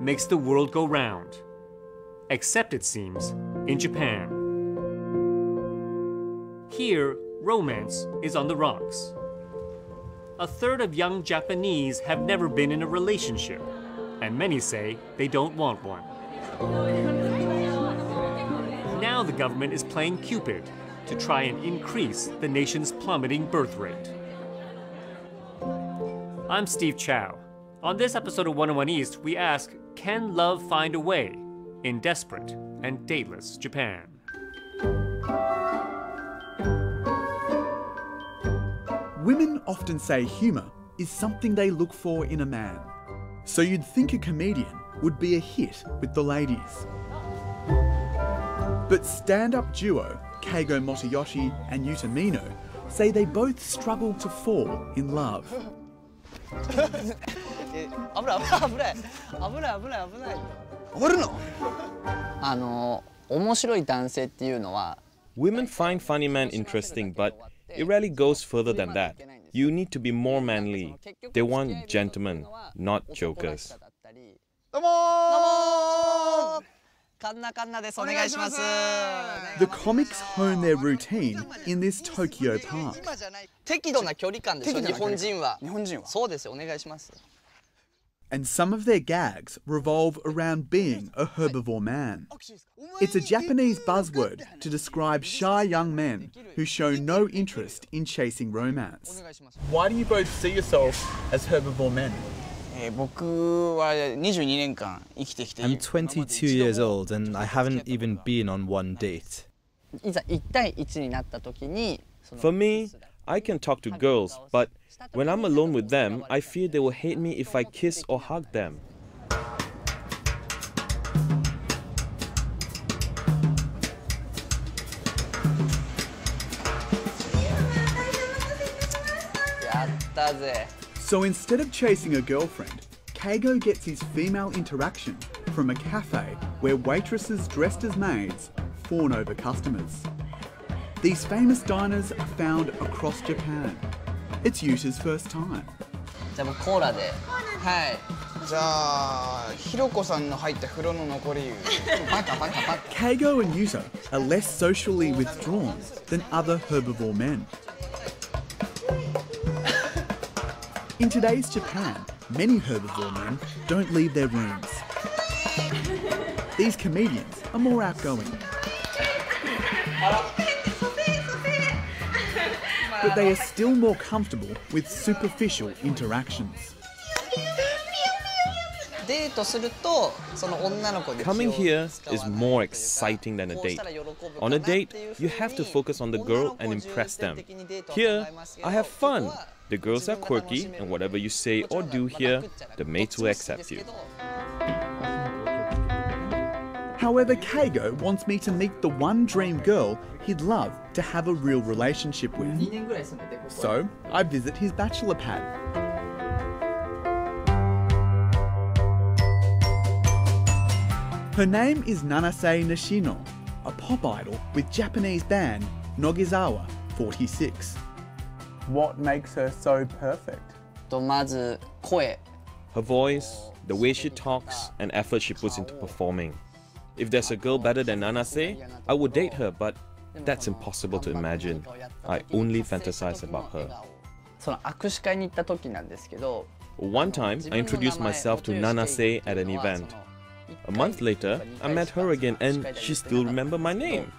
makes the world go round. Except, it seems, in Japan. Here, romance is on the rocks. A third of young Japanese have never been in a relationship, and many say they don't want one. Now the government is playing Cupid to try and increase the nation's plummeting birth rate. I'm Steve Chow. On this episode of 101 East, we ask, can love find a way in desperate and dateless Japan? Women often say humour is something they look for in a man. So you'd think a comedian would be a hit with the ladies. But stand-up duo Keigo Motoyoshi and Yuta Mino say they both struggle to fall in love. Women find funny men interesting, but it rarely goes further than that. You need to be more manly. They want gentlemen, not jokers. The comics hone their routine in this Tokyo park. And some of their gags revolve around being a herbivore man. It's a Japanese buzzword to describe shy young men who show no interest in chasing romance. Why do you both see yourself as herbivore men? I'm 22 years old and I haven't even been on one date. For me, I can talk to girls, but when I'm alone with them, I fear they will hate me if I kiss or hug them. So instead of chasing a girlfriend, Keigo gets his female interaction from a cafe where waitresses dressed as maids fawn over customers. These famous diners are found across Japan. It's Yuta's first time. Keigo and Yuta are less socially withdrawn than other herbivore men. In today's Japan, many herbivore men don't leave their rooms. These comedians are more outgoing. But they are still more comfortable with superficial interactions. Coming here is more exciting than a date. On a date, you have to focus on the girl and impress them. Here, I have fun. The girls are quirky, and whatever you say or do here, the mates will accept you. However, Keigo wants me to meet the one dream girl he'd love to have a real relationship with. So, I visit his bachelor pad. Her name is Nanase Nishino, a pop idol with Japanese band Nogizawa 46. What makes her so perfect? Her voice, the way she talks, and effort she puts into performing. If there's a girl better than Nanase, I would date her, but that's impossible to imagine. I only fantasize about her. One time, I introduced myself to Nanase at an event. A month later, I met her again and she still remembered my name.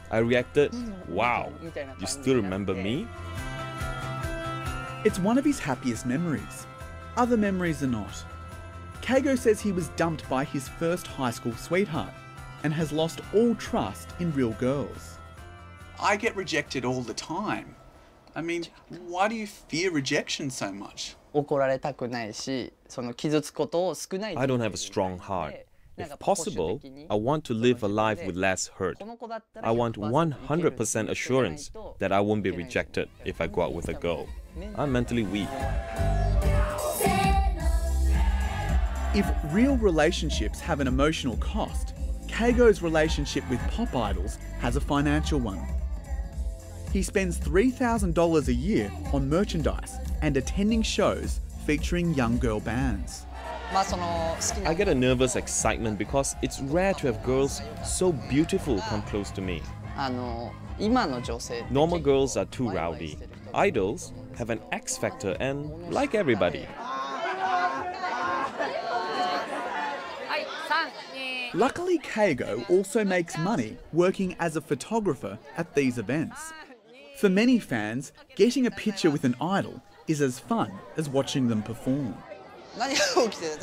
I reacted, wow, you still remember me? It's one of his happiest memories. Other memories are not. Keigo says he was dumped by his first high school sweetheart and has lost all trust in real girls. I get rejected all the time. I mean, why do you fear rejection so much? I don't have a strong heart. If possible, I want to live a life with less hurt. I want 100% assurance that I won't be rejected if I go out with a girl. I'm mentally weak. If real relationships have an emotional cost, Keigo's relationship with pop idols has a financial one. He spends $3,000 a year on merchandise and attending shows featuring young girl bands. I get a nervous excitement because it's rare to have girls so beautiful come close to me. Normal girls are too rowdy. Idols have an X factor and like everybody. Luckily, Keigo also makes money working as a photographer at these events. For many fans, getting a picture with an idol is as fun as watching them perform.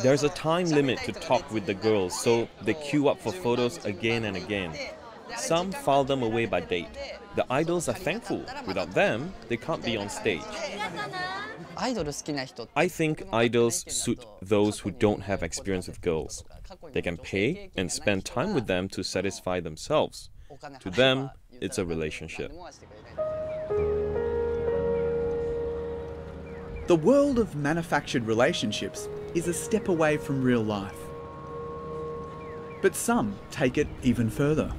There's a time limit to talk with the girls, so they queue up for photos again and again. Some file them away by date. The idols are thankful. Without them, they can't be on stage. I think idols suit those who don't have experience with girls. They can pay and spend time with them to satisfy themselves. To them, it's a relationship. The world of manufactured relationships is a step away from real life. But some take it even further.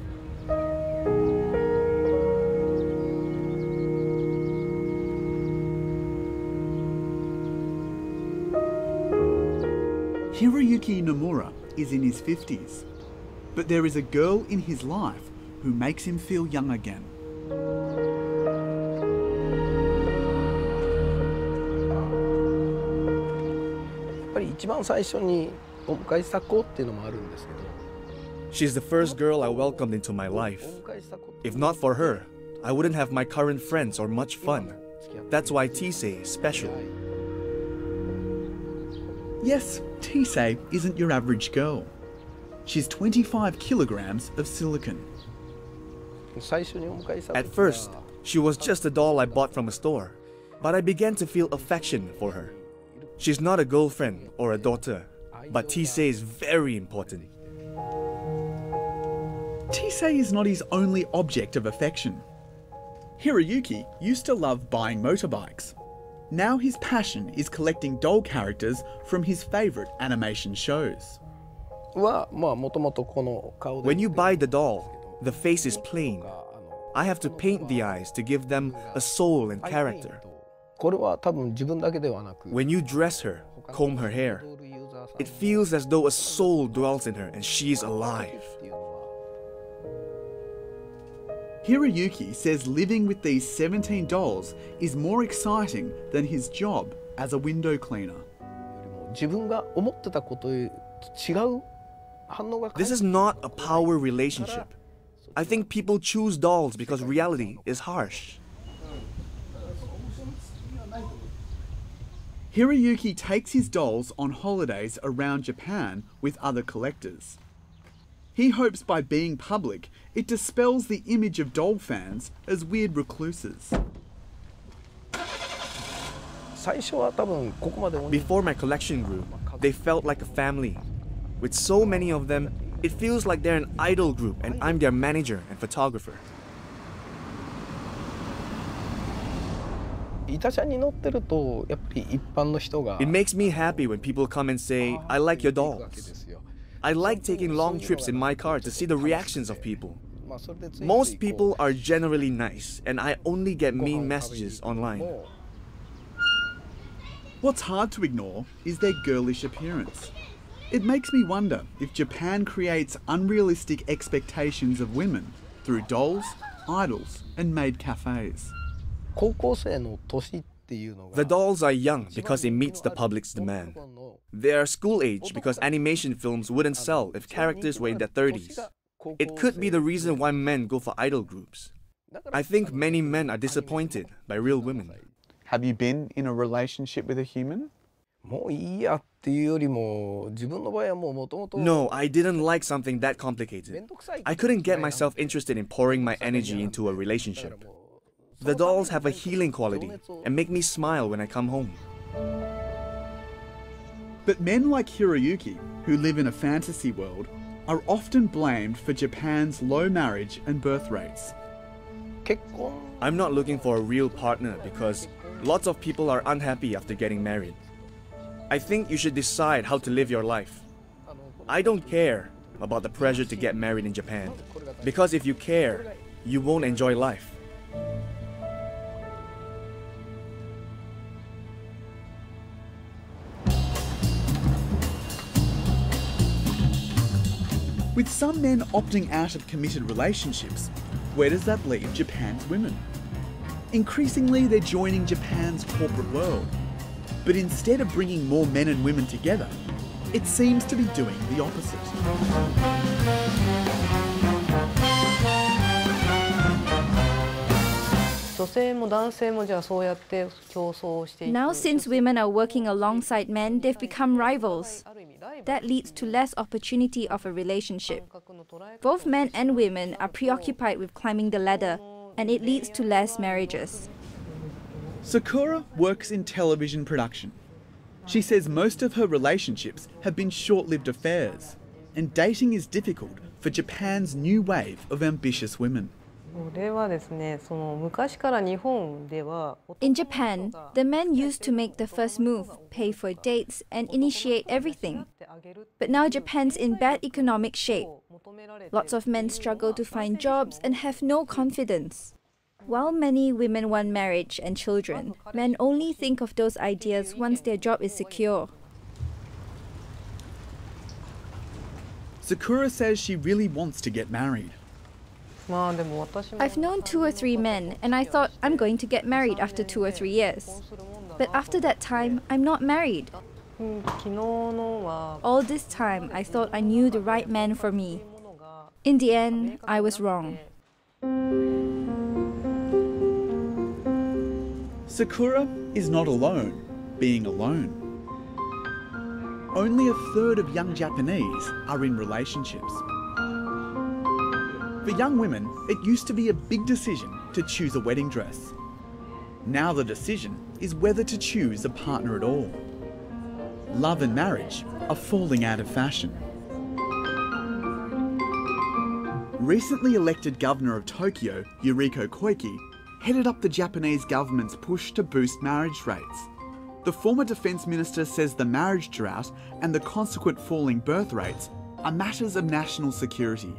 Hiroyuki Nomura is in his 50s, but there is a girl in his life who makes him feel young again. She's the first girl I welcomed into my life. If not for her, I wouldn't have my current friends or much fun. That's why Tisei is special. Yes, Tisei isn't your average girl. She's 25 kilograms of silicon. At first, she was just a doll I bought from a store, but I began to feel affection for her. She's not a girlfriend or a daughter, but Tisei is very important. Tisei is not his only object of affection. Hiroyuki used to love buying motorbikes. Now his passion is collecting doll characters from his favourite animation shows. When you buy the doll, the face is plain. I have to paint the eyes to give them a soul and character. When you dress her, comb her hair, it feels as though a soul dwells in her and she's alive. Hiroyuki says living with these 17 dolls is more exciting than his job as a window cleaner. This is not a power relationship. I think people choose dolls because reality is harsh. Hiroyuki takes his dolls on holidays around Japan with other collectors. He hopes by being public, it dispels the image of doll fans as weird recluses. Before my collection grew, they felt like a family. With so many of them, it feels like they're an idol group and I'm their manager and photographer. It makes me happy when people come and say, I like your dolls. I like taking long trips in my car to see the reactions of people. Most people are generally nice, and I only get mean messages online. What's hard to ignore is their girlish appearance. It makes me wonder if Japan creates unrealistic expectations of women through dolls, idols, and maid cafes. The dolls are young because it meets the public's demand. They are school age because animation films wouldn't sell if characters were in their 30s. It could be the reason why men go for idol groups. I think many men are disappointed by real women. Have you been in a relationship with a human? No, I didn't like something that complicated. I couldn't get myself interested in pouring my energy into a relationship. The dolls have a healing quality and make me smile when I come home. But men like Hiroyuki, who live in a fantasy world, are often blamed for Japan's low marriage and birth rates. I'm not looking for a real partner because lots of people are unhappy after getting married. I think you should decide how to live your life. I don't care about the pressure to get married in Japan, because if you care, you won't enjoy life. With some men opting out of committed relationships, where does that leave Japan's women? Increasingly, they're joining Japan's corporate world. But instead of bringing more men and women together, it seems to be doing the opposite. Now, since women are working alongside men, they've become rivals. That leads to less opportunity of a relationship. Both men and women are preoccupied with climbing the ladder, and it leads to less marriages. Sakura works in television production. She says most of her relationships have been short-lived affairs, and dating is difficult for Japan's new wave of ambitious women. In Japan, the men used to make the first move, pay for dates, and initiate everything. But now Japan's in bad economic shape. Lots of men struggle to find jobs and have no confidence. While many women want marriage and children, men only think of those ideas once their job is secure. Sakura says she really wants to get married. I've known 2 or 3 men, and I thought I'm going to get married after 2 or 3 years. But after that time, I'm not married. All this time, I thought I knew the right man for me. In the end, I was wrong. Sakura is not alone, being alone. Only a third of young Japanese are in relationships. For young women, it used to be a big decision to choose a wedding dress. Now the decision is whether to choose a partner at all. Love and marriage are falling out of fashion. Recently elected governor of Tokyo, Yuriko Koike, headed up the Japanese government's push to boost marriage rates. The former defence minister says the marriage drought and the consequent falling birth rates are matters of national security,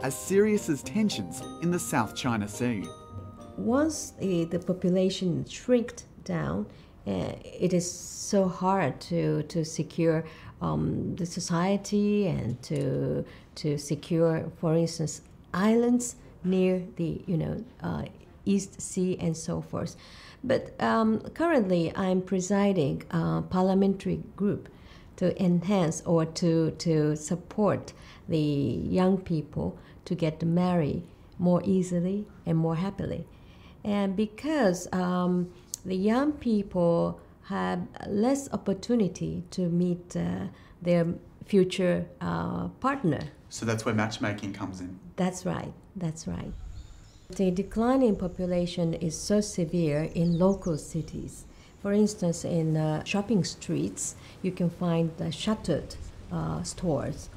as serious as tensions in the South China Sea. Once the population shrinked down, it is so hard to secure the society and to secure, for instance, islands near the East Sea and so forth. But currently, I'm presiding a parliamentary group to enhance or to support the young people to get married more easily and more happily. And because the young people have less opportunity to meet their future partner. So that's where matchmaking comes in? That's right, that's right. The decline in population is so severe in local cities. For instance, in shopping streets, you can find shuttered stores.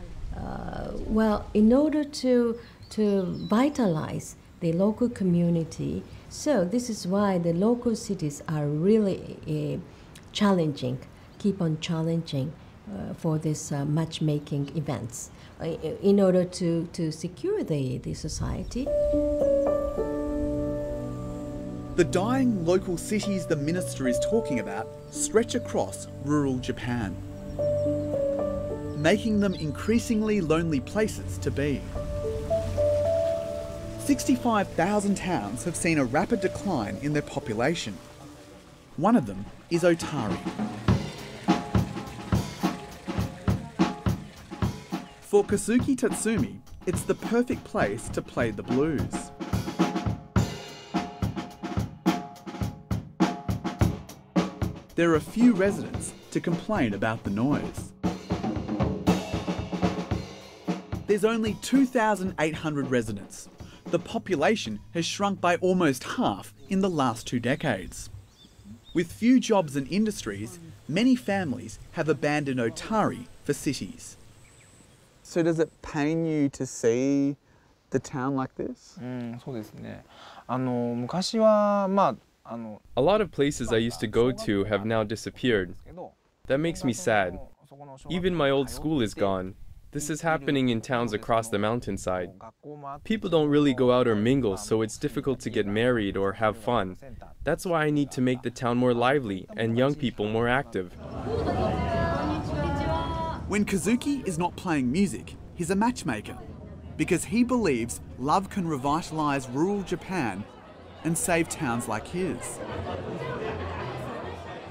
Well, in order to vitalize the local community, so this is why the local cities are really challenging, keep on challenging for this matchmaking events in order to secure the society. The dying local cities the minister is talking about stretch across rural Japan, making them increasingly lonely places to be. 65,000 towns have seen a rapid decline in their population. One of them is Otari. For Kazuki Tatsumi, it's the perfect place to play the blues. There are few residents to complain about the noise. There's only 2,800 residents. The population has shrunk by almost half in the last 2 decades. With few jobs and industries, many families have abandoned Otari for cities. So does it pain you to see the town like this? A lot of places I used to go to have now disappeared. That makes me sad. Even my old school is gone. This is happening in towns across the mountainside. People don't really go out or mingle, so it's difficult to get married or have fun. That's why I need to make the town more lively and young people more active. When Kazuki is not playing music, he's a matchmaker because he believes love can revitalise rural Japan and save towns like his.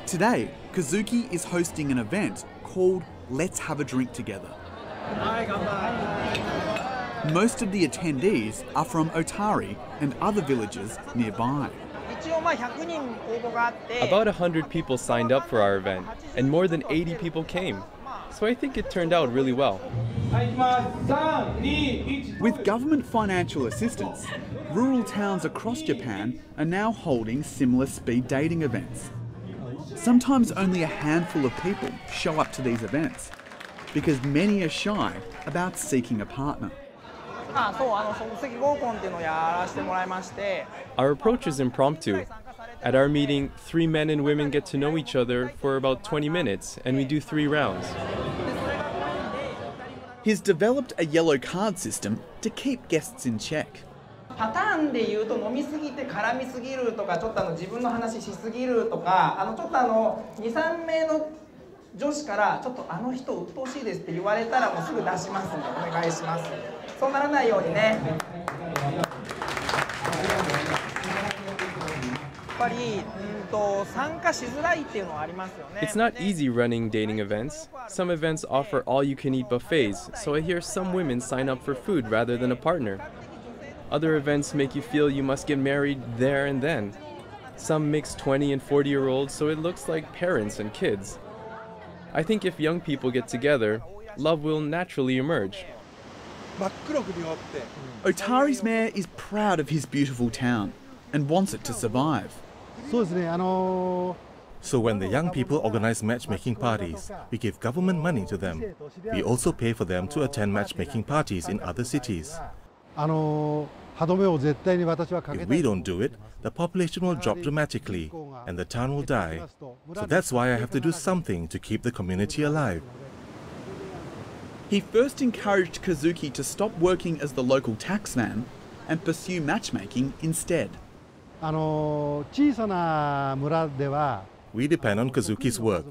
Today, Kazuki is hosting an event called Let's Have a Drink Together. Most of the attendees are from Otari and other villages nearby. About 100 people signed up for our event, and more than 80 people came. So I think it turned out really well. With government financial assistance, rural towns across Japan are now holding similar speed dating events. Sometimes only a handful of people show up to these events because many are shy about seeking a partner. Our approach is impromptu. At our meeting, 3 men and women get to know each other for about 20 minutes, and we do 3 rounds. He's developed a yellow card system to keep guests in check. パターンで言うと飲みすぎて絡みすぎるとかちょっと自分の話しすぎるとかちょっと2、3名の女子からちょっと人鬱陶しいですって言われたらもうすぐ出しますんでお願いします。そうならないようにね。やっぱり参加しづらいっていうのはありますよね。It's not easy running dating events. Some events offer all-you-can-eat buffets, so I hear some women sign up for food rather than a partner. Other events make you feel you must get married there and then. Some mix 20 and 40-year-olds, so it looks like parents and kids. I think if young people get together, love will naturally emerge. Otari's mayor is proud of his beautiful town and wants it to survive. So when the young people organize matchmaking parties, we give government money to them. We also pay for them to attend matchmaking parties in other cities. If we don't do it, the population will drop dramatically and the town will die. So that's why I have to do something to keep the community alive. He first encouraged Kazuki to stop working as the local taxman and pursue matchmaking instead. We depend on Kazuki's work.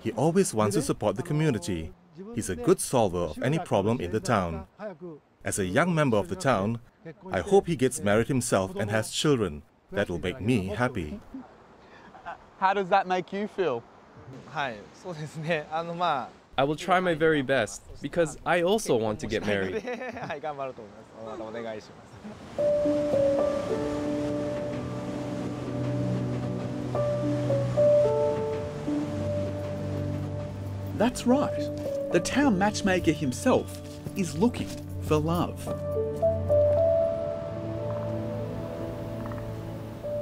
He always wants to support the community. He's a good solver of any problem in the town. As a young member of the town, I hope he gets married himself and has children. That will make me happy. How does that make you feel? I will try my very best, because I also want to get married. That's right. The town matchmaker himself is looking for love.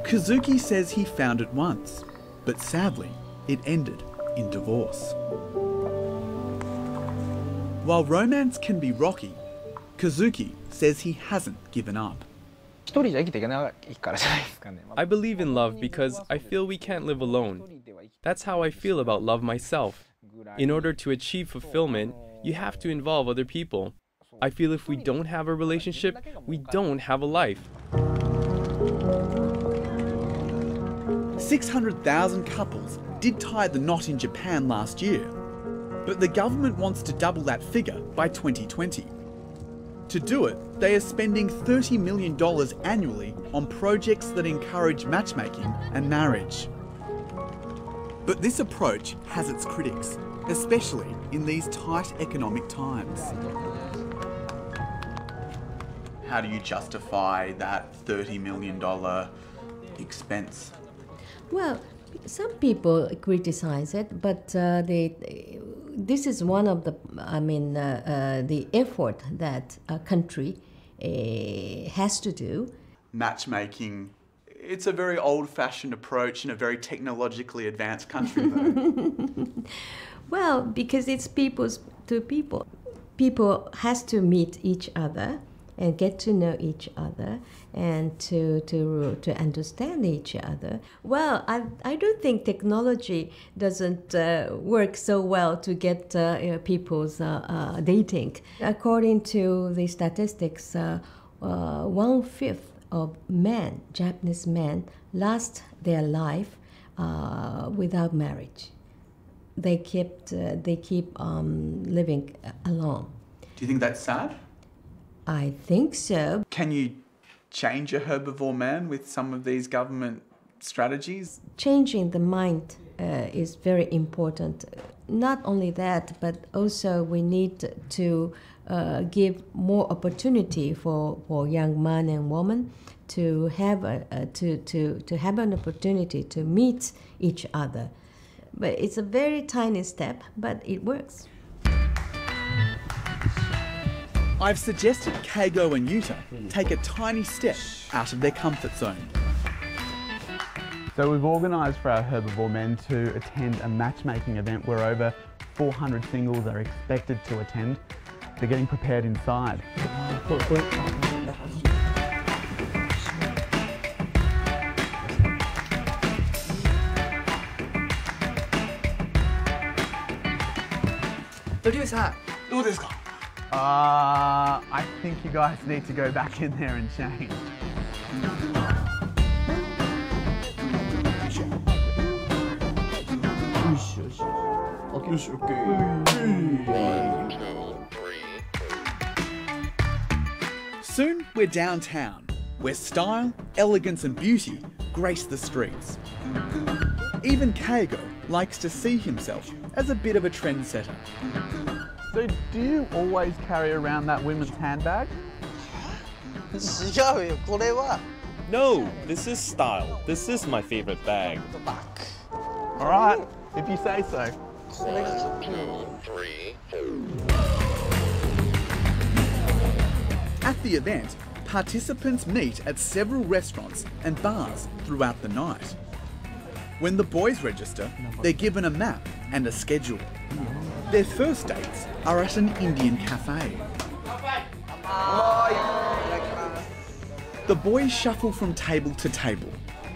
Kazuki says he found it once, but sadly, it ended in divorce. While romance can be rocky, Kazuki says he hasn't given up. I believe in love because I feel we can't live alone. That's how I feel about love myself. In order to achieve fulfillment, you have to involve other people. I feel if we don't have a relationship, we don't have a life. 600,000 couples did tie the knot in Japan last year, but the government wants to double that figure by 2020. To do it, they are spending $30 million annually on projects that encourage matchmaking and marriage. But this approach has its critics, especially in these tight economic times. How do you justify that $30 million expense? Well, some people criticize it, but this is one of the effort that a country has to do. Matchmaking, it's a very old-fashioned approach in a very technologically advanced country, though. Well, because it's people to people. People has to meet each other and get to know each other and to understand each other. Well, I don't think technology doesn't work so well to get people's dating. According to the statistics, 1/5 of men, Japanese men, last their life without marriage. They keep living alone. Do you think that's sad? I think so. Can you change a herbivore man with some of these government strategies? Changing the mind is very important. Not only that, but also we need to give more opportunity for young man and woman to have to have an opportunity to meet each other. But it's a very tiny step, but it works. I've suggested Kago and Yuta take a tiny step out of their comfort zone. So we've organised for our herbivore men to attend a matchmaking event where over 400 singles are expected to attend. They're getting prepared inside. I think you guys need to go back in there and change. Soon we're downtown, where style, elegance and beauty grace the streets. Even Kago likes to see himself as a bit of a trendsetter. So do you always carry around that women's handbag? No, this is style. This is my favorite bag. All right, if you say so. At the event, participants meet at several restaurants and bars throughout the night. When the boys register, they're given a map and a schedule. Their first dates are at an Indian cafe. The boys shuffle from table to table,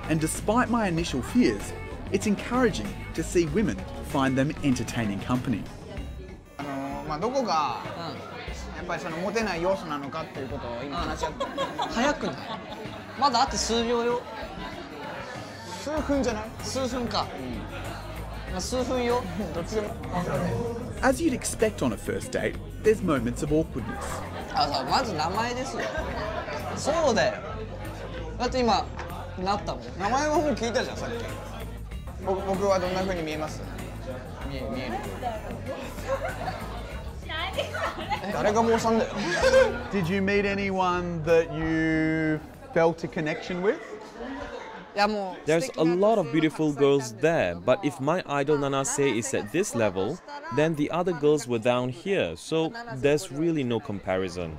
and despite my initial fears, it's encouraging to see women find them entertaining company. どこがやっぱりそのモテない要素なのかっていうことを今話し合って早くないまだあって数秒よ数分じゃない数分かまあ数分よどっちでも As you'd expect on a first date, there's moments of awkwardness. あさまず名前ですよそうだよだって今なったもん名前はもう聞いたじゃんさっき僕はどんな風に見えます見える誰が坊さんだよ Did you meet anyone that you felt a connection with? There's a lot of beautiful girls there, but if my idol Nanase is at this level, then the other girls were down here, so there's really no comparison.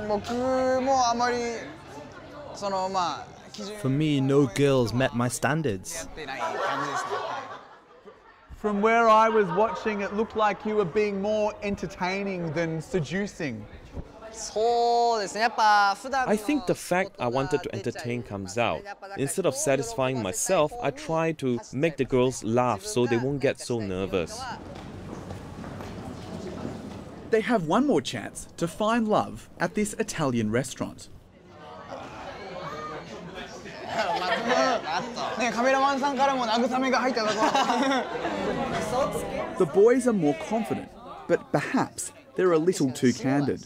僕もあまりそのまあ For me, no girls met my standards. From where I was watching, it looked like you were being more entertaining than seducing. I think the fact I wanted to entertain comes out. Instead of satisfying myself, I try to make the girls laugh so they won't get so nervous. They have one more chance to find love at this Italian restaurant. The boys are more confident, but perhaps they're a little too candid.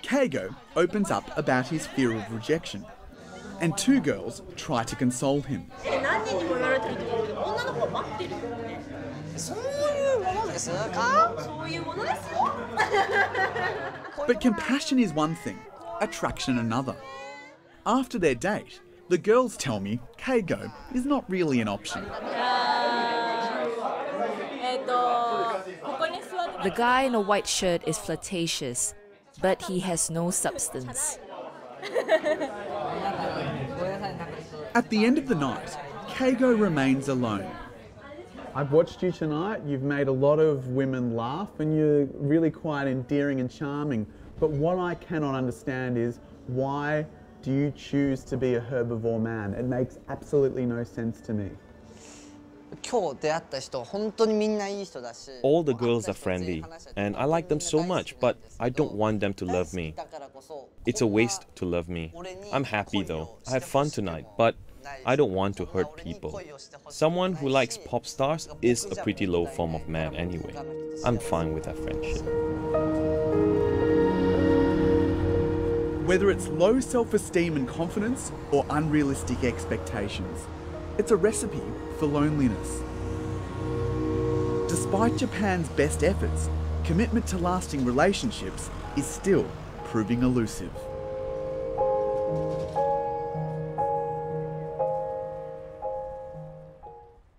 Kago opens up about his fear of rejection, and two girls try to console him. But compassion is one thing, attraction another. After their date, the girls tell me Kago is not really an option. The guy in a white shirt is flirtatious, but he has no substance. At the end of the night, Kago remains alone. I've watched you tonight, you've made a lot of women laugh and you're really quite endearing and charming. But what I cannot understand is why do you choose to be a herbivore man? It makes absolutely no sense to me. All the girls are friendly, and I like them so much, but I don't want them to love me. It's a waste to love me. I'm happy though. I have fun tonight, but I don't want to hurt people. Someone who likes pop stars is a pretty low form of man anyway. I'm fine with that friendship. Whether it's low self-esteem and confidence or unrealistic expectations, it's a recipe for loneliness. Despite Japan's best efforts, commitment to lasting relationships is still proving elusive.